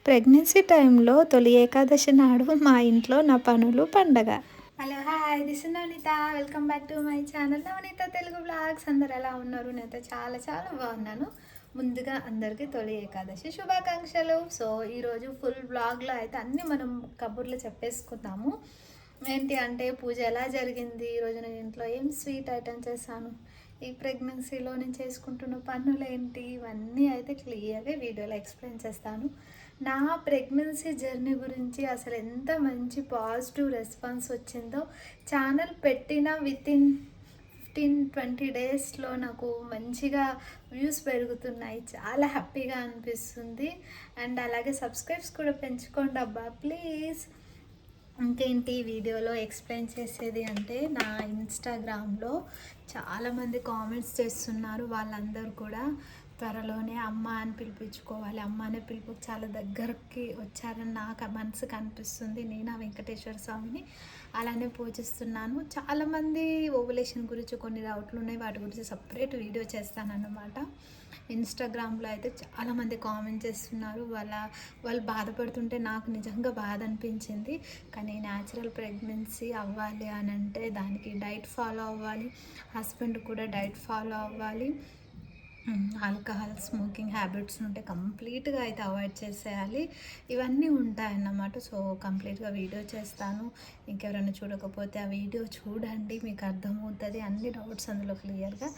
Pregnancy టైంలో తొలి ఏకాదశి నాడు మా ఇంట్లో నా పనులు పండగ. Hello hi, this is Navaneetha. Welcome back to my channel Navaneetha Telugu vlogs. అందరు ఎలా ఉన్నారు? నేనైతే చాలా చాలా బాగున్నాను. ముందుగా అందరికీ తొలి ఏకాదశి శుభాకాంక్షలు. సో ఈరోజు ఫుల్ బ్లాగ్లో అయితే అన్నీ మనం కబుర్లు చెప్పేసుకుందాము. ఏంటి అంటే పూజ ఎలా జరిగింది, ఈరోజు నేను ఇంట్లో ఏం స్వీట్ ఐటమ్ చేశాను, ఈ ప్రెగ్నెన్సీలో నేను చేసుకుంటున్న పనులు ఏంటి, ఇవన్నీ అయితే క్లియర్గా వీడియోలో ఎక్స్ప్లెయిన్ చేస్తాను. నా ప్రెగ్నెన్సీ జర్నీ గురించి అసలు ఎంత మంచి పాజిటివ్ రెస్పాన్స్ వచ్చిందో, ఛానల్ పెట్టిన వితిన్ 15-20 డేస్లో నాకు మంచిగా వ్యూస్ పెరుగుతున్నాయి. చాలా హ్యాపీగా అనిపిస్తుంది. అండ్ అలాగే సబ్స్క్రైబ్స్ కూడా పెంచుకోండి అబ్బా ప్లీజ్. ఇంకేంటి వీడియోలో ఎక్స్ప్లెయిన్ చేసేది అంటే, నా ఇన్స్టాగ్రామ్లో చాలామంది కామెంట్స్ చేస్తున్నారు. వాళ్ళందరూ కూడా త్వరలోనే అమ్మ అని పిలిపించుకోవాలి, అమ్మ అనే పిలుపు చాలా దగ్గరికి వచ్చారని నాకు మనసుకు అనిపిస్తుంది. నేను ఆ వెంకటేశ్వర స్వామిని అలానే పూజిస్తున్నాను. చాలామంది ఓవులేషన్ గురించి కొన్ని డౌట్లు ఉన్నాయి, వాటి గురించి సపరేట్ వీడియో చేస్తానన్నమాట. ఇన్స్టాగ్రామ్లో అయితే చాలామంది కామెంట్ చేస్తున్నారు. వాళ్ళు బాధపడుతుంటే నాకు నిజంగా బాధ అనిపించింది. కానీ న్యాచురల్ ప్రెగ్నెన్సీ అవ్వాలి అని అంటే దానికి డైట్ ఫాలో అవ్వాలి, హస్బెండ్ కూడా డైట్ ఫాలో అవ్వాలి, ఆల్కహాల్ స్మోకింగ్ హ్యాబిట్స్ ఉంటే కంప్లీట్గా అయితే అవాయిడ్ చేసేయాలి. ఇవన్నీ ఉంటాయన్నమాట. సో కంప్లీట్గా వీడియో చేస్తాను. ఇంకెవరైనా చూడకపోతే ఆ వీడియో చూడండి, మీకు అర్థమవుతుంది అన్ని డౌట్స్ అందులో క్లియర్గా.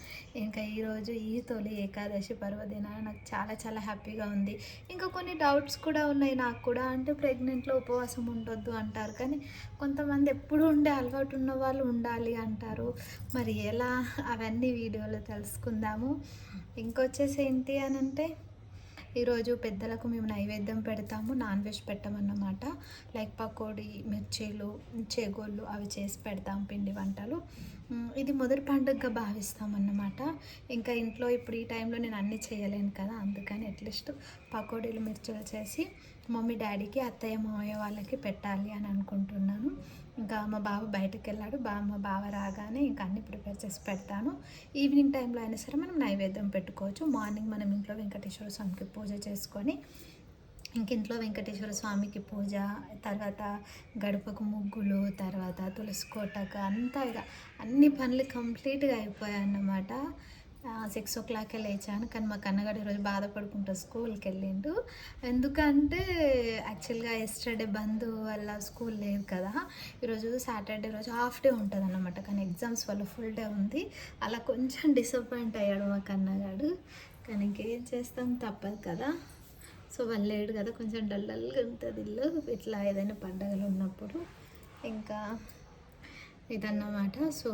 ఇంకా ఈరోజు ఈ తొలి ఏకాదశి పర్వదినాన నాకు చాలా చాలా హ్యాపీగా ఉంది. ఇంకా కొన్ని డౌట్స్ కూడా ఉన్నాయి నాకు కూడా. అంటే ప్రెగ్నెంట్లో ఉపవాసం ఉండొద్దు అంటారు, కానీ కొంతమంది ఎప్పుడు ఉండే అలవాటు ఉన్న వాళ్ళు ఉండాలి అంటారు. మరి ఎలా, అవన్నీ వీడియోలో తెలుసుకుందాము. ఇంకొచ్చేసి ఏంటి అని అంటే, ఈరోజు పెద్దలకు మేము నైవేద్యం పెడతాము, నాన్ వెజ్ పెట్టమన్నమాట. లైక్ పకోడీ, మిర్చీలు, చేగోళ్ళు అవి చేసి పెడతాం, పిండి వంటలు. ఇది మొదటి పండుగగా భావిస్తామన్నమాట. ఇంకా ఇంట్లో ఇప్పుడు ఈ టైంలో నేను అన్నీ చేయలేను కదా, అందుకని అట్లీస్ట్ పకోడీలు, మిర్చీలు చేసి మమ్మీ డాడీకి, అత్తయ్య మావయ్య వాళ్ళకి పెట్టాలి అని అనుకుంటున్నాను. ఇంకా మా బావ బయటకు వెళ్ళాడు, మా బావ రాగానే ఇంకా అన్నీ ప్రిపేర్ చేసి పెడతాను. ఈవినింగ్ టైంలో అయినా సరే మనం నైవేద్యం పెట్టుకోవచ్చు. మార్నింగ్ మనం ఇంట్లో వెంకటేశ్వర స్వామికి పూజ చేసుకొని, ఇంక ఇంట్లో వెంకటేశ్వర స్వామికి పూజ, తర్వాత గడపకు ముగ్గులు, తర్వాత తులసి కోటకు అంతా ఇక అన్ని పనులు కంప్లీట్గా అయిపోయాయి అన్నమాట. 6 o'clock లేచాను. కానీ మా కన్నగాడు ఈరోజు బాధపడుకుంటూ స్కూల్కి వెళ్ళిండు. ఎందుకంటే యాక్చువల్గా ఎస్టర్డే బంద్ వల్ల స్కూల్ లేదు కదా, ఈరోజు సాటర్డే రోజు హాఫ్ డే ఉంటుంది అన్నమాట. కానీ ఎగ్జామ్స్ వల్ల ఫుల్ డే ఉంది. అలా కొంచెం డిసప్పాయింట్ అయ్యాడు మా కన్నగాడు. కానీ ఇంకేం చేస్తాం, తప్పదు కదా. సో వాళ్ళు లేడు కదా, కొంచెం డల్గా ఉంటుంది ఇల్లు ఇట్లా ఏదైనా పండగలు ఉన్నప్పుడు. ఇంకా ఇదన్నమాట. సో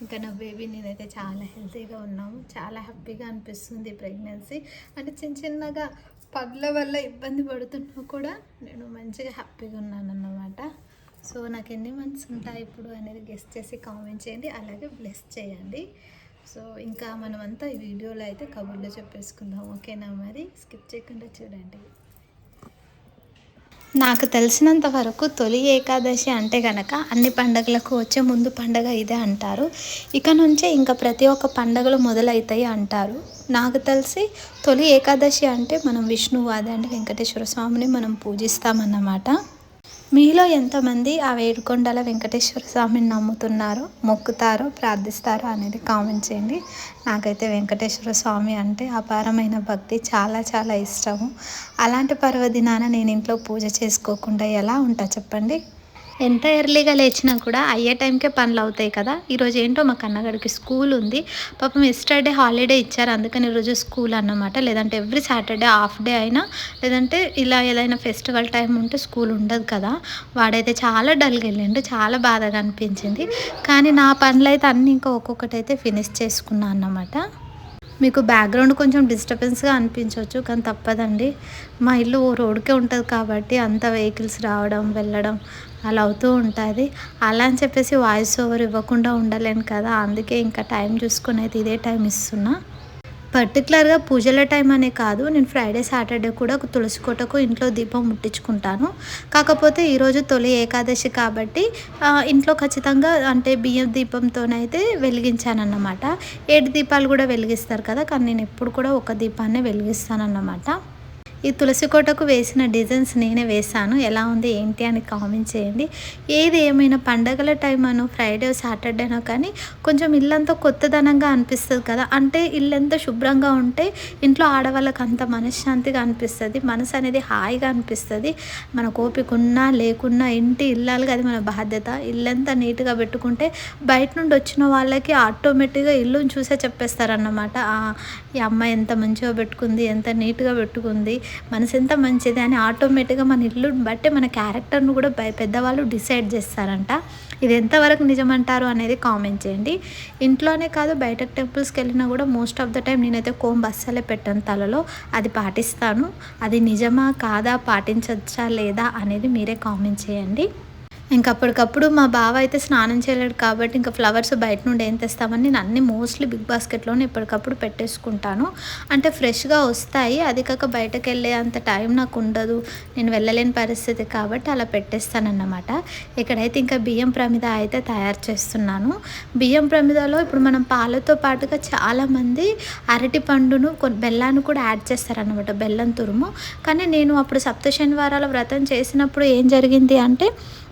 ఇంకా నా బేబీ నేనైతే చాలా హెల్తీగా ఉన్నాము, చాలా హ్యాపీగా అనిపిస్తుంది. ప్రెగ్నెన్సీ అంటే చిన్నగా పనుల వల్ల ఇబ్బంది పడుతున్నా కూడా నేను మంచిగా హ్యాపీగా ఉన్నాను అన్నమాట. సో నాకు ఎన్ని మంత్స్ ఉంటాయి ఇప్పుడు అనేది గెస్ట్ చేసి కామెంట్ చేయండి, అలాగే బ్లెస్ చేయండి. సో ఇంకా మనమంతా ఈ వీడియోలో అయితే కబుర్లో చెప్పేసుకుందాం, ఓకేనా? మరి స్కిప్ చేయకుండా చూడండి. నాకు తెలిసినంత వరకు తొలి ఏకాదశి అంటే కనుక అన్ని పండగలకు వచ్చే ముందు పండగ ఇదే అంటారు. ఇక నుంచే ఇంకా ప్రతి ఒక్క పండగలు మొదలవుతాయి అంటారు. నాకు తెలిసి తొలి ఏకాదశి అంటే మనం విష్ణువు, అదంటే వెంకటేశ్వర స్వామిని మనం పూజిస్తామన్నమాట. మీలో ఎంతమంది ఆ ఏడుకొండల వెంకటేశ్వర స్వామిని నమ్ముతున్నారో, మొక్కుతారో, ప్రార్థిస్తారో అనేది కామెంట్ చేయండి. నాకైతే వెంకటేశ్వర స్వామి అంటే అపారమైన భక్తి, చాలా చాలా ఇష్టము. అలాంటి పర్వదినాన నేను ఇంట్లో పూజ చేసుకోకుండా ఎలా ఉంటా చెప్పండి? ఎంత ఎర్లీగా లేచినా కూడా అయ్యే టైంకే పనులు అవుతాయి కదా. ఈరోజు ఏంటో మా కన్నగాడికి స్కూల్ ఉంది. పాపం ఎస్టర్డే హాలిడే ఇచ్చారు, అందుకని ఈరోజు స్కూల్ అన్నమాట. లేదంటే ఎవ్రీ సాటర్డే హాఫ్ డే అయినా, లేదంటే ఇలా ఏదైనా ఫెస్టివల్ టైం ఉంటే స్కూల్ ఉండదు కదా. వాడైతే చాలా డల్గా వెళ్ళిండు, చాలా బాధగా అనిపించింది. కానీ నా పనులు అయితే అన్నీ ఇంకా ఒక్కొక్కటి అయితే ఫినిష్ చేసుకున్నాను అన్నమాట. మీకు బ్యాక్గ్రౌండ్ కొంచెం డిస్టర్బెన్స్గా అనిపించవచ్చు, కానీ తప్పదండి. మా ఇల్లు రోడ్కే ఉంటుంది కాబట్టి అంత వెహికల్స్ రావడం వెళ్ళడం అలా అవుతూ ఉంటుంది. అలా అని చెప్పేసి వాయిస్ ఓవర్ ఇవ్వకుండా ఉండలేను కదా, అందుకే ఇంకా టైం చూసుకొని అయితే ఇదే టైం ఇస్తున్నా. పర్టికులర్గా పూజల టైం అనే కాదు, నేను ఫ్రైడే సాటర్డే కూడా తులసి కోటకు ఇంట్లో దీపం ముట్టించుకుంటాను. కాకపోతే ఈరోజు తొలి ఏకాదశి కాబట్టి ఇంట్లో ఖచ్చితంగా అంటే బియ్యం దీపంతోనైతే వెలిగించానన్నమాట. 7 దీపాలు కూడా వెలిగిస్తారు కదా, కానీ నేను ఎప్పుడు కూడా ఒక దీపాన్నే వెలిగిస్తానన్నమాట. ఈ తులసి కోటకు వేసిన డిజైన్స్ నేనే వేశాను. ఎలా ఉంది ఏంటి అని కామెంట్ చేయండి. ఏది ఏమైనా పండగల టైం అనో ఫ్రైడే సాటర్డేనో కానీ కొంచెం ఇల్లంతా కొత్తదనంగా అనిపిస్తుంది కదా. అంటే ఇల్లంతా శుభ్రంగా ఉంటే ఇంట్లో ఆడవాళ్ళకి అంత మనశ్శాంతిగా అనిపిస్తుంది, మనసు అనేది హాయిగా అనిపిస్తుంది. మన ఓపిక ఉన్నా లేకున్నా ఇంటి ఇల్లాలుగా అది మన బాధ్యత. ఇల్లంతా నీట్గా పెట్టుకుంటే బయట నుండి వచ్చిన వాళ్ళకి ఆటోమేటిక్గా ఇల్లుని చూసే చెప్పేస్తారన్నమాట. ఈ అమ్మాయి ఎంత మంచిగా పెట్టుకుంది, ఎంత నీట్గా పెట్టుకుంది, మనసు ఎంత మంచిది అని ఆటోమేటిక్గా మన ఇల్లుని బట్టి మన క్యారెక్టర్ను కూడా పెద్దవాళ్ళు డిసైడ్ చేస్తారంట. ఇది ఎంతవరకు నిజమంటారు అనేది కామెంట్ చేయండి. ఇంట్లోనే కాదు బయట టెంపుల్స్కి వెళ్ళినా కూడా మోస్ట్ ఆఫ్ ద టైం నేనైతే కోంబు అస్సలే పెట్టాను తలలో. అది పాటిస్తాను. అది నిజమా కాదా, పాటించవచ్చా లేదా అనేది మీరే కామెంట్ చేయండి. ఇంక అప్పటికప్పుడు మా బావ అయితే స్నానం చేయలేడు కాబట్టి ఇంకా ఫ్లవర్స్ బయట నుండి ఏం తెస్తామని నేను అన్నీ మోస్ట్లీ బిగ్ బాస్కెట్లోనే ఎప్పటికప్పుడు పెట్టేసుకుంటాను. అంటే ఫ్రెష్గా వస్తాయి. అది కాక బయటకు వెళ్ళే అంత టైం నాకు ఉండదు, నేను వెళ్ళలేని పరిస్థితి కాబట్టి అలా పెట్టేస్తానన్నమాట. ఇక్కడైతే ఇంకా బియ్యం ప్రమిద అయితే తయారు చేస్తున్నాను. బియ్యం ప్రమిదలో ఇప్పుడు మనం పాలతో పాటుగా చాలామంది అరటి పండును బెల్లాన్ని కూడా యాడ్ చేస్తారన్నమాట, బెల్లం తురుము. కానీ నేను అప్పుడు సప్త శనివారాల వ్రతం చేసినప్పుడు ఏం జరిగింది అంటే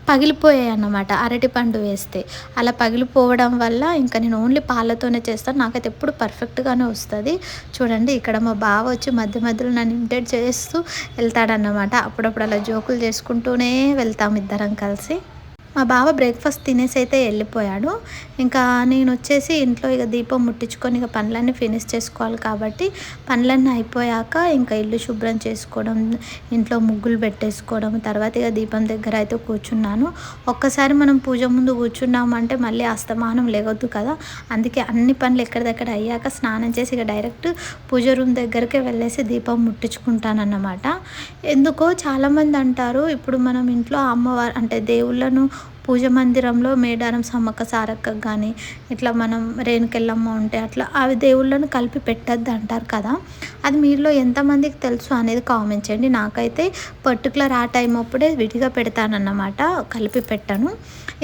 పగిలిపోయాయి అన్నమాట అరటిపండు వేస్తే. అలా పగిలిపోవడం వల్ల ఇంకా నేను ఓన్లీ పాలతోనే చేస్తాను. నాకైతే ఎప్పుడు పర్ఫెక్ట్గానే వస్తుంది. చూడండి ఇక్కడ మా బావ వచ్చి మధ్య మధ్యలో నన్ను ఇమిటేట్ చేస్తూ వెళ్తాడన్నమాట. అప్పుడప్పుడు అలా జోకులు చేసుకుంటూనే వెళ్తాం ఇద్దరం కలిసి. మా బావ బ్రేక్ఫాస్ట్ తినేసి అయితే వెళ్ళిపోయాడు. ఇంకా నేను వచ్చేసి ఇంట్లో ఇక దీపం ముట్టించుకొని ఇక పనులన్నీ ఫినిష్ చేసుకోవాలి కాబట్టి పనులన్నీ అయిపోయాక ఇంకా ఇల్లు శుభ్రం చేసుకోవడం, ఇంట్లో ముగ్గులు పెట్టేసుకోవడం, తర్వాత ఇక దీపం దగ్గర అయితే కూర్చున్నాను. ఒక్కసారి మనం పూజ ముందు కూర్చున్నామంటే మళ్ళీ అస్తమానం లేవద్దు కదా. అందుకే అన్ని పనులు ఎక్కడిదక్కడ అయ్యాక స్నానం చేసి ఇక డైరెక్ట్ పూజ రూమ్ దగ్గరికి వెళ్ళేసి దీపం ముట్టించుకుంటానన్నమాట. ఎందుకో చాలామంది అంటారు ఇప్పుడు మనం ఇంట్లో అమ్మవారు అంటే దేవుళ్ళను పూజ మందిరంలో మేడారం సమ్మక్క సారక్క కానీ ఇట్లా మనం రేణుకెళ్ళమ్మ ఉంటే అట్లా అవి దేవుళ్ళను కలిపి పెట్టద్దు అంటారు కదా. అది మీలో ఎంతమందికి తెలుసు అనేది కామెంట్ చేయండి. నాకైతే పర్టికులర్ ఆ టైం అప్పుడే విడిగా పెడతానన్నమాట, కలిపి పెట్టాను.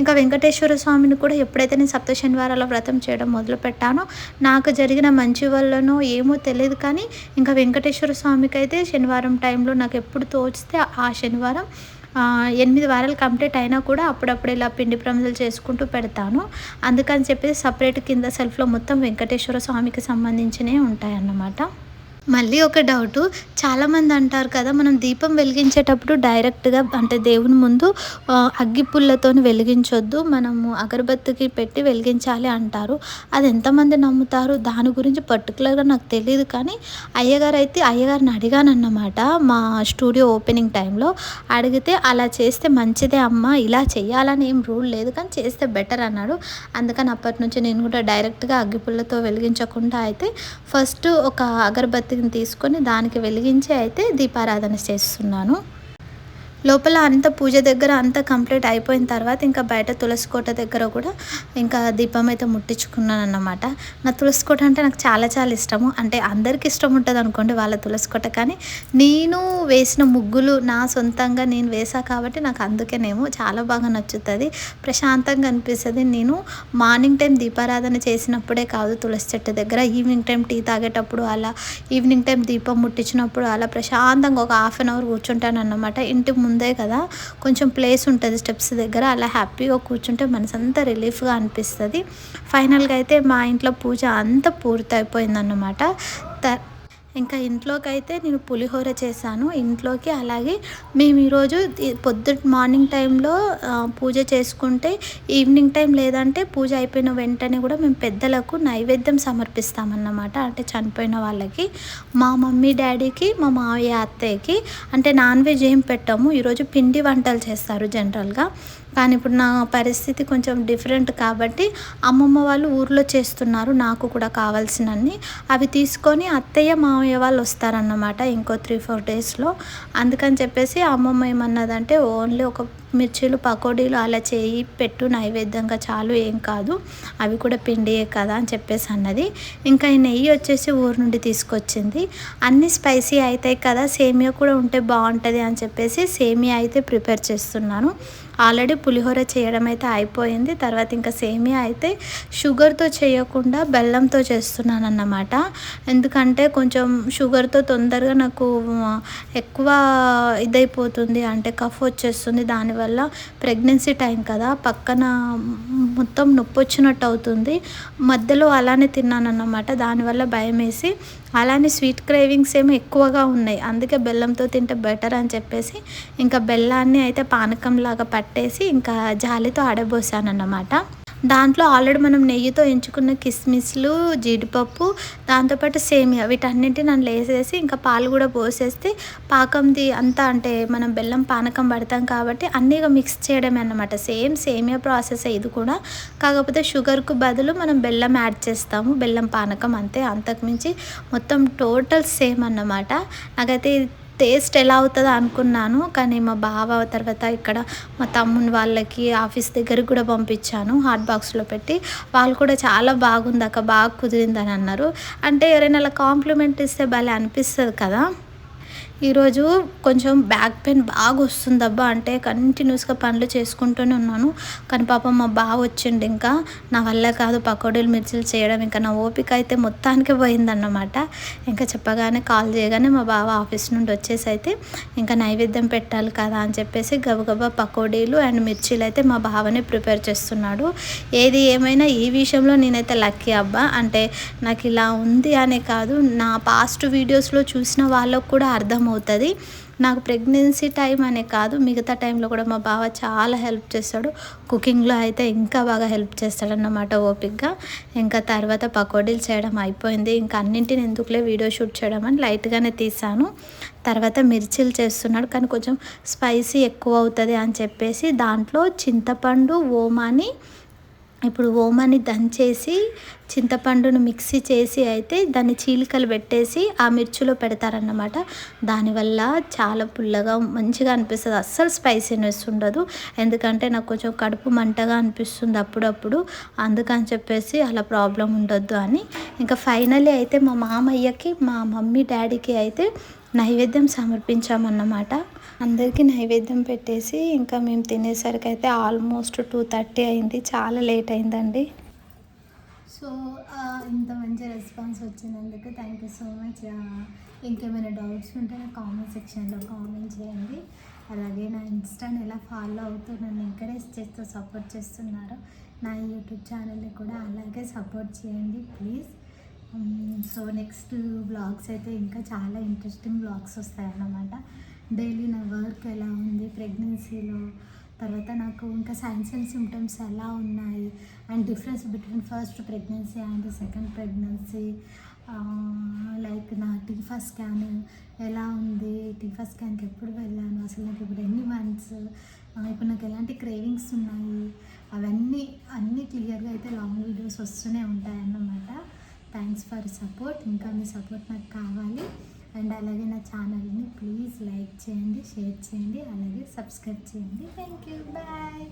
ఇంకా వెంకటేశ్వర స్వామిని కూడా ఎప్పుడైతే నేను సప్త శనివారాల వ్రతం చేయడం మొదలు పెట్టానో నాకు జరిగిన మంచి వల్లనో ఏమో తెలియదు కానీ ఇంకా వెంకటేశ్వర స్వామికి అయితే శనివారం టైంలో నాకు ఎప్పుడు తోచితే ఆ శనివారం 8 వారాలు కంప్లీట్ అయినా కూడా అప్పుడప్పుడు ఇలా పిండి ప్రమిదలు చేసుకుంటూ పెడతాను. అందుకని చెప్పేసి సపరేట్ కింద సెల్ఫ్లో మొత్తం వెంకటేశ్వర స్వామికి సంబంధించినవి ఉంటాయన్నమాట. మళ్ళీ ఒక డౌటు, చాలామంది అంటారు కదా మనం దీపం వెలిగించేటప్పుడు డైరెక్ట్గా అంటే దేవుని ముందు అగ్గిపుల్లతో వెలిగించొద్దు, మనము అగరబత్తికి పెట్టి వెలిగించాలి అంటారు. అది ఎంతమంది నమ్ముతారు దాని గురించి పర్టికులర్గా నాకు తెలియదు. కానీ అయ్యగారిని అడిగానన్నమాట మా స్టూడియో ఓపెనింగ్ టైంలో. అడిగితే అలా చేస్తే మంచిదే అమ్మ, ఇలా చేయాలని ఏం రూల్ లేదు కానీ చేస్తే బెటర్ అన్నాడు. అందుకని అప్పటి నుంచి నేను కూడా డైరెక్ట్గా అగ్గిపుల్లతో వెలిగించకుండా అయితే ఫస్ట్ ఒక అగరబత్తి తీసుకొని దానికి వెలిగించి అయితే దీపారాధన చేస్తున్నాను. లోపల అంత పూజ దగ్గర అంతా కంప్లీట్ అయిపోయిన తర్వాత ఇంకా బయట తులసి కోట దగ్గర కూడా ఇంకా దీపం అయితే ముట్టించుకున్నాను అన్నమాట. నా తులసి కోట అంటే నాకు చాలా చాలా ఇష్టము. అంటే అందరికీ ఇష్టం ఉంటుంది అనుకోండి వాళ్ళ తులసి కోట, కానీ నేను వేసిన ముగ్గులు నా సొంతంగా నేను వేసా కాబట్టి నాకు అందుకేనేమో చాలా బాగా నచ్చుతుంది, ప్రశాంతంగా అనిపిస్తుంది. నేను మార్నింగ్ టైం దీపారాధన చేసినప్పుడే కాదు తులసి చెట్టు దగ్గర, ఈవినింగ్ టైం టీ తాగేటప్పుడు అలా, ఈవినింగ్ టైం దీపం ముట్టించినప్పుడు అలా ప్రశాంతంగా ఒక ½ అవర్ కూర్చుంటాను అన్నమాట. ఇంటి ముందే కదా కొంచెం ప్లేస్ ఉంటుంది స్టెప్స్ దగ్గర, అలా హ్యాపీగా కూర్చుంటే మనసంతా రిలీఫ్గా అనిపిస్తుంది. ఫైనల్గా అయితే మా ఇంట్లో పూజ అంతా పూర్తయిపోయిందన్నమాట. ఇంకా ఇంట్లోకి అయితే నేను పులిహోర చేశాను ఇంట్లోకి. అలాగే మేము ఈరోజు మార్నింగ్ టైంలో పూజ చేసుకుంటే ఈవినింగ్ టైం లేదంటే పూజ అయిపోయిన వెంటనే కూడా మేము పెద్దలకు నైవేద్యం సమర్పిస్తామన్నమాట. అంటే చనిపోయిన వాళ్ళకి, మా మమ్మీ డాడీకి, మా మావయ్య అత్తయ్యకి. అంటే నాన్ వెజ్ ఏం పెట్టాము, ఈరోజు పిండి వంటలు చేస్తారు జనరల్గా. కానీ ఇప్పుడు నా పరిస్థితి కొంచెం డిఫరెంట్ కాబట్టి అమ్మమ్మ వాళ్ళు ఊర్లో చేస్తున్నారు, నాకు కూడా కావాల్సినన్ని అవి తీసుకొని అత్తయ్య మామయ్య వాళ్ళు వస్తారన్నమాట ఇంకో 3-4 డేస్లో. అందుకని చెప్పేసి అమ్మమ్మ ఏమన్నదంటే ఓన్లీ ఒక మిర్చీలు పకోడీలు అలా చేయి పెట్టు నైవేద్యంగా, చాలు ఏం కాదు, అవి కూడా పిండియే కదా అని చెప్పేసి అన్నది. ఇంకా ఈ నెయ్యి వచ్చేసి ఊరు నుండి తీసుకొచ్చింది. అన్నీ స్పైసీ అవుతాయి కదా, సేమియా కూడా ఉంటే బాగుంటుంది అని చెప్పేసి సేమియా అయితే ప్రిపేర్ చేస్తున్నాను. ఆల్రెడీ పులిహోర చేయడం అయితే అయిపోయింది. తర్వాత ఇంకా సేమియా అయితే షుగర్తో చేయకుండా బెల్లంతో చేస్తున్నాను అన్నమాట. ఎందుకంటే కొంచెం షుగర్తో తొందరగా నాకు ఎక్కువ ఇదైపోతుంది, అంటే కఫ్ వచ్చేస్తుంది. దానివల్ల ప్రెగ్నెన్సీ టైం కదా, పక్కన మొత్తం నొప్పి వచ్చినట్టు అవుతుంది. మధ్యలో అలానే తిన్నానన్నమాట. దానివల్ల భయం వేసి, అలానే స్వీట్ క్రేవింగ్స్ ఏమో ఎక్కువగా ఉన్నాయి. అందుకే బెల్లంతో తింటే బెటర్ అని చెప్పేసి ఇంకా బెల్లాన్ని అయితే పానకంలాగా పట్టేసి ఇంకా జాలితో ఆడబోసానన్నమాట. దాంట్లో ఆల్రెడీ మనం నెయ్యితో ఎంచుకున్న కిస్మిస్లు, జీడిపప్పు, దాంతోపాటు సేమియా వీటన్నింటిని నన్ను వేసేసి ఇంకా పాలు కూడా పోసేస్తే పాకంది అంతా, అంటే మనం బెల్లం పానకం పడతాం కాబట్టి అన్నీగా మిక్స్ చేయడమే అన్నమాట. సేమ్ సేమియా ప్రాసెస్ ఇది కూడా, కాకపోతే షుగర్కు బదులు మనం బెల్లం యాడ్ చేస్తాము, బెల్లం పానకం అంతే. అంతకుమించి మొత్తం టోటల్ సేమ్ అన్నమాట. నాకైతే టేస్ట్ ఎలా అవుతుందో అనుకున్నాను, కానీ మా బావ తర్వాత ఇక్కడ మా తమ్ముని వాళ్ళకి ఆఫీస్ దగ్గరికి కూడా పంపించాను హాట్ బాక్స్లో పెట్టి. వాళ్ళు కూడా చాలా బాగుంది అక్క, బాగా కుదిరిందని అన్నారు. అంటే ఎవరైనా అలా కాంప్లిమెంట్ ఇస్తే భలే అనిపిస్తుంది కదా. ఈరోజు కొంచెం బ్యాక్ పెయిన్ బాగా వస్తుంది అబ్బా, అంటే కంటిన్యూస్గా పనులు చేసుకుంటూనే ఉన్నాను. కానీ పాపం మా బావ వచ్చిండు, ఇంకా నా వల్ల కాదు పకోడీలు మిర్చిలు చేయడం, ఇంకా నా ఓపిక అయితే మొత్తానికి పోయిందన్నమాట. ఇంకా చెప్పగానే కాల్ చేయగానే మా బావ ఆఫీస్ నుండి వచ్చేసి అయితే ఇంకా నైవేద్యం పెట్టాలి కదా అని చెప్పేసి గబగబా పకోడీలు అండ్ మిర్చీలు అయితే మా బావనే ప్రిపేర్ చేస్తున్నాడు. ఏది ఏమైనా ఈ విషయంలో నేనైతే లక్కీ అబ్బా, అంటే నాకు ఇలా ఉంది అనే కాదు, నా పాస్ట్ వీడియోస్లో చూసిన వాళ్ళకు కూడా అర్థమవుతుంది. నాకు ప్రెగ్నెన్సీ టైం అనే కాదు, మిగతా టైంలో కూడా మా బావ చాలా హెల్ప్ చేస్తాడు. కుకింగ్లో అయితే ఇంకా బాగా హెల్ప్ చేస్తాడన్నమాట ఓపిక్గా. ఇంకా తర్వాత పకోడీలు చేయడం అయిపోయింది. ఇంకా అన్నింటిని ఎందుకులే వీడియో షూట్ చేయడం అని లైట్గానే తీసాను. తర్వాత మిర్చీలు చేస్తున్నాడు, కానీ కొంచెం స్పైసీ ఎక్కువ అవుతుంది అని చెప్పేసి దాంట్లో చింతపండు, ఓమాని, ఇప్పుడు ఓమాని దంచేసి చింతపండును మిక్సీ చేసి అయితే దాన్ని చీలికలు పెట్టేసి ఆ మిర్చిలో పెడతారన్నమాట. దానివల్ల చాలా పుల్లగా మంచిగా అనిపిస్తుంది, అస్సలు స్పైసీనెస్ ఉండదు. ఎందుకంటే నాకు కొంచెం కడుపు మంటగా అనిపిస్తుంది అప్పుడప్పుడు, అందుకని చెప్పేసి అలా ప్రాబ్లం ఉండొద్దు అని. ఇంకా ఫైనల్లీ అయితే మా మామయ్యకి, మా మమ్మీ డాడీకి అయితే నైవేద్యం సమర్పించామన్నమాట. అందరికీ నైవేద్యం పెట్టేసి ఇంకా మేము తినేసరికి అయితే ఆల్మోస్ట్ 2:30 అయింది, చాలా లేట్ అయిందండి. సో ఇంత మంచి రెస్పాన్స్ వచ్చినందుకు థ్యాంక్ యూ సో మచ్. ఇంకేమైనా డౌట్స్ ఉంటే నా కామెంట్ సెక్షన్లో కామెంట్ చేయండి. అలాగే నా ఇన్స్టాని ఎలా ఫాలో అవుతూ నన్ను ఎంకరేజ్ చేస్తూ సపోర్ట్ చేస్తున్నారో నా యూట్యూబ్ ఛానల్ని కూడా అలాగే సపోర్ట్ చేయండి ప్లీజ్. సో నెక్స్ట్ వ్లాగ్స్ అయితే ఇంకా చాలా ఇంట్రెస్టింగ్ వ్లాగ్స్ వస్తాయన్నమాట. డైలీ నా వర్క్ ఎలా ఉంది ప్రెగ్నెన్సీలో, తర్వాత నాకు ఇంకా సైన్స్ అండ్ సిమ్టమ్స్ ఎలా ఉన్నాయి, and difference between first pregnancy and second pregnancy, like నా టీఫా స్కాన్ ఎలా ఉంది, టీఫా స్కాన్కి ఎప్పుడు వెళ్ళాను, అసలు నాకు ఇప్పుడు ఎన్ని మంత్స్, ఇప్పుడు నాకు ఎలాంటి క్రేవింగ్స్ ఉన్నాయి, అన్నీ క్లియర్గా అయితే లాంగ్ వీడియోస్ వస్తూనే ఉంటాయన్నమాట. Thanks for support. ఇంకా మీ సపోర్ట్ నాకు కావాలి. అండ్ అలాగే నా ఛానల్ని ప్లీజ్ లైక్ చేయండి, షేర్ చేయండి, అలాగే సబ్స్క్రైబ్ చేయండి. Thank you, bye.